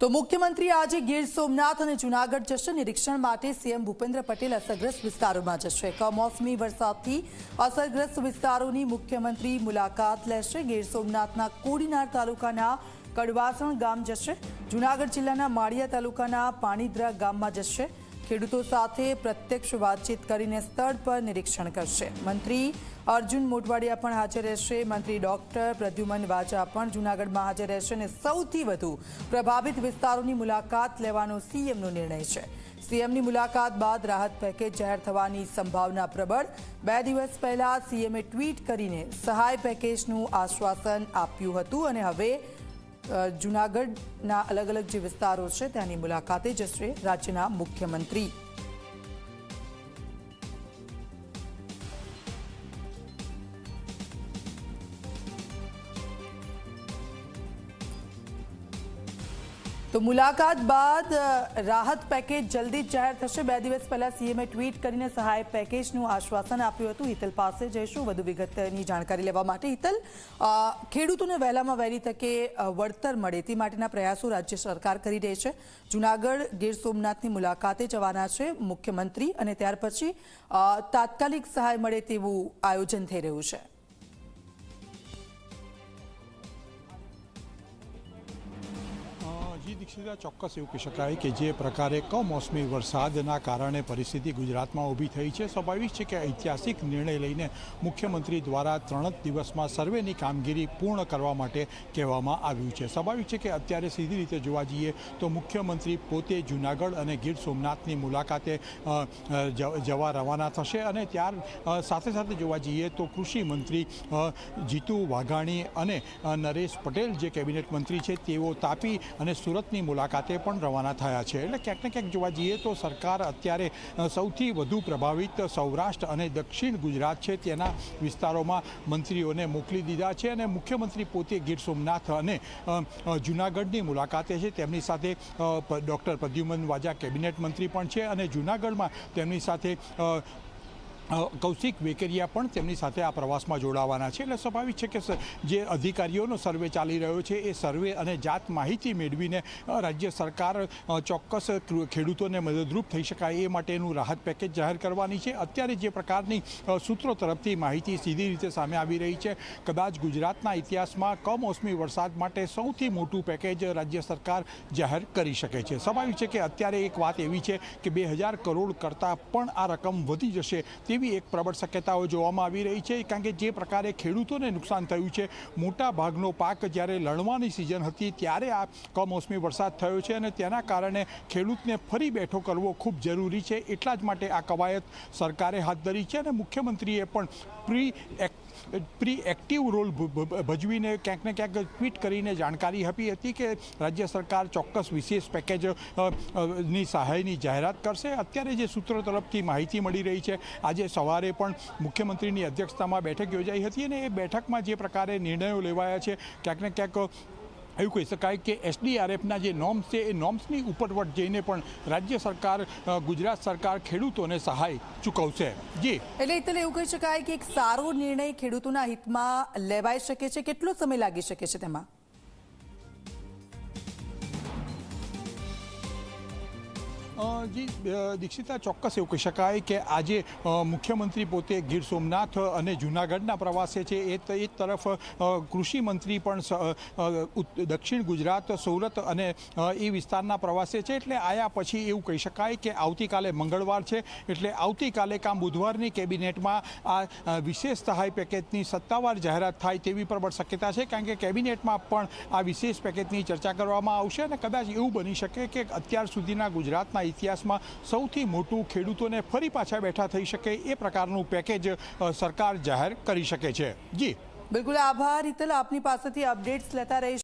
તો મુખ્યમંત્રી આજે ગીર સોમનાથ અને જૂનાગઢ જશે। નિરીક્ષણ માટે સીએમ ભૂપેન્દ્ર પટેલ અસરગ્રસ્ત વિસ્તારોમાં જશે। કમોસમી વરસાદથી અસરગ્રસ્ત વિસ્તારોની મુખ્યમંત્રી મુલાકાત લેશે। ગીર સોમનાથના કોડીનાર તાલુકાના કડવાસણ ગામ જશે। જૂનાગઢ જિલ્લાના માળિયા તાલુકાના પાણીદ્રા ગામમાં જશે। ખેડૂતો સાથે પ્રત્યક્ષ વાતચીત કરીને સ્થળ પર નિરીક્ષણ કરશે। મંત્રી અર્જુન મોઢવાડિયા પણ હાજર રહેશે। મંત્રી ડોક્ટર પ્રદ્યુમન વાજા પણ જૂનાગઢમાં હાજર રહેશે અને સૌથી વધુ પ્રભાવિત વિસ્તારોની મુલાકાત લેવાનો સીએમનો નિર્ણય છે। સીએમની મુલાકાત બાદ રાહત પેકેજ જાહેર થવાની સંભાવના પ્રબળ। 2 દિવસ પહેલા સીએમએ ટ્વીટ કરીને સહાય પેકેજનું આશ્વાસન આપ્યું હતું અને હવે જૂનાગઢના અલગ અલગ જે વિસ્તારો છે ત્યાંની મુલાકાતે જશે રાજ્યના મુખ્યમંત્રી। તો મુલાકાત બાદ રાહત પેકેજ જલ્દી જ જાહેર થશે। 2 દિવસ પહેલા સીએમએ ટ્વીટ કરીને સહાય પેકેજનું આશ્વાસન આપ્યું હતું। હિતલ પાસે જઈશું વધુ વિગતની જાણકારી લેવા માટે। હિતલ, ખેડૂતોને વહેલામાં વહેલી તકે વળતર મળે તે માટેના પ્રયાસો રાજ્ય સરકાર કરી રહી છે। જૂનાગઢ ગીર સોમનાથની મુલાકાતે જવાના છે મુખ્યમંત્રી અને ત્યાર પછી તાત્કાલિક સહાય મળે તેવું આયોજન થઈ રહ્યું છે। દીક્ષિતા, ચોક્કસ એવું કહી શકાય કે જે પ્રકારે કમોસમી વરસાદના કારણે પરિસ્થિતિ ગુજરાતમાં ઊભી થઈ છે, સ્વાભાવિક છે કે ઐતિહાસિક નિર્ણય લઈને મુખ્યમંત્રી દ્વારા 3 દિવસમાં સર્વેની કામગીરી પૂર્ણ કરવા માટે કહેવામાં આવ્યું છે। સ્વાભાવિક છે કે અત્યારે સીધી રીતે જોવા જઈએ તો મુખ્યમંત્રી પોતે જૂનાગઢ અને ગીર સોમનાથની મુલાકાતે જવા રવાના થશે અને ત્યાર સાથે સાથે જોવા જઈએ તો કૃષિ મંત્રી જીતુ વાઘાણી અને નરેશ પટેલ જે કેબિનેટ મંત્રી છે તેઓ તાપી અને સુરતની મુલાકાતે પણ રવાના થયા છે। એટલે ક્યાંક ને ક્યાંક જોવા જઈએ તો સરકાર અત્યારે સૌથી વધુ પ્રભાવિત સૌરાષ્ટ્ર અને દક્ષિણ ગુજરાત છે તેના વિસ્તારોમાં મંત્રીઓને મોકલી દીધા છે અને મુખ્યમંત્રી પોતે ગીર સોમનાથ અને જૂનાગઢની મુલાકાતે છે। તેમની સાથે ડૉક્ટર પ્રદ્યુમન વાજા કેબિનેટ મંત્રી પણ છે અને જૂનાગઢમાં તેમની સાથે કૌશિક વેકરિયા પણ તેમની સાથે આ પ્રવાસમાં જોડાવાના છે। એટલે સ્વાભાવિક છે કે જે અધિકારીઓનો સર્વે ચાલી રહ્યો છે એ સર્વે અને જાત માહિતી મેળવીને રાજ્ય સરકાર ચોક્કસ ખેડૂતોને મદદરૂપ થઈ શકાય એ માટેનું રાહત પેકેજ જાહેર કરવાની છે। અત્યારે જે પ્રકારની સૂત્રો તરફથી માહિતી સીધી રીતે સામે આવી રહી છે, કદાચ ગુજરાતના ઇતિહાસમાં કમોસમી વરસાદ માટે સૌથી મોટું પેકેજ રાજ્ય સરકાર જાહેર કરી શકે છે। સ્વાભાવિક છે કે અત્યારે એક વાત એવી છે કે 2000 કરોડ કરતાં પણ આ રકમ વધી જશે તેવી એક પ્રબળ શક્યતાઓ જોવામાં આવી રહી છે। કારણ કે જે પ્રકારે ખેડૂતોને નુકસાન થયું છે, મોટા ભાગનો પાક જ્યારે લણવાની સિઝન હતી ત્યારે આ કમોસમી વરસાદ થયો છે અને તેના કારણે ખેડૂતને ફરી બેઠો કરવો ખૂબ જરૂરી છે। એટલા જ માટે આ કવાયત સરકારે હાથ ધરી છે અને મુખ્યમંત્રીએ પણ પ્રી એક્ટિવ રોલ ભજવીને ક્યાંક ને ક્યાંક ટ્વીટ કરીને જાણકારી આપી હતી કે રાજ્ય સરકાર ચોક્કસ વિશેષ પેકેજની સહાયની જાહેરાત કરશે। અત્યારે જે સૂત્રો તરફથી માહિતી મળી રહી છે, આજે સવારે પણ મુખ્યમંત્રીની અધ્યક્ષતામાં બેઠક યોજાઈ હતી અને એ બેઠકમાં જે પ્રકારે નિર્ણયો લેવાયા છે ક્યાંક ને ક્યાંક એવું કહી શકાય કે એસડીઆરએફના જે નોર્મ્સ છે એ નોર્મ્સની ઉપરવટ જઈને પણ રાજ્ય સરકાર, ગુજરાત સરકાર ખેડૂતોને સહાય ચૂકવશે। જી, એટલે એવું કહી શકાય કે એક સારો નિર્ણય ખેડૂતોના હિતમાં લેવાઈ શકે છે। કેટલો સમય લાગી શકે છે તેમાં? જી દીક્ષિતા, ચોક્કસ એવું કહી શકાય કે આજે મુખ્યમંત્રી પોતે ગીર સોમનાથ અને જૂનાગઢના પ્રવાસે છે। એ તરફ કૃષિ મંત્રી પણ દક્ષિણ ગુજરાત, સુરત અને એ વિસ્તારના પ્રવાસે છે। એટલે આયા પછી એવું કહી શકાય કે આવતીકાલે મંગળવાર છે એટલે આવતીકાલે કાં બુધવારની કેબિનેટમાં આ વિશેષ સહાય પેકેજની સત્તાવાર જાહેરાત થાય તેવી પ્રબળ શક્યતા છે। કારણ કે કેબિનેટમાં પણ આ વિશેષ પેકેજની ચર્ચા કરવામાં આવશે અને કદાચ એવું બની શકે કે અત્યાર સુધીના ગુજરાતના ઇતિહાસમાં સૌથી મોટું ખેડૂતોને ફરી પાછા બેઠા થઈ શકે એ પ્રકારનું પેકેજ સરકાર જાહેર કરી શકે છે। જી બિલકુલ, આભાર હિતલ, આપની પાસેથી અપડેટ્સ લેતા રહીશ।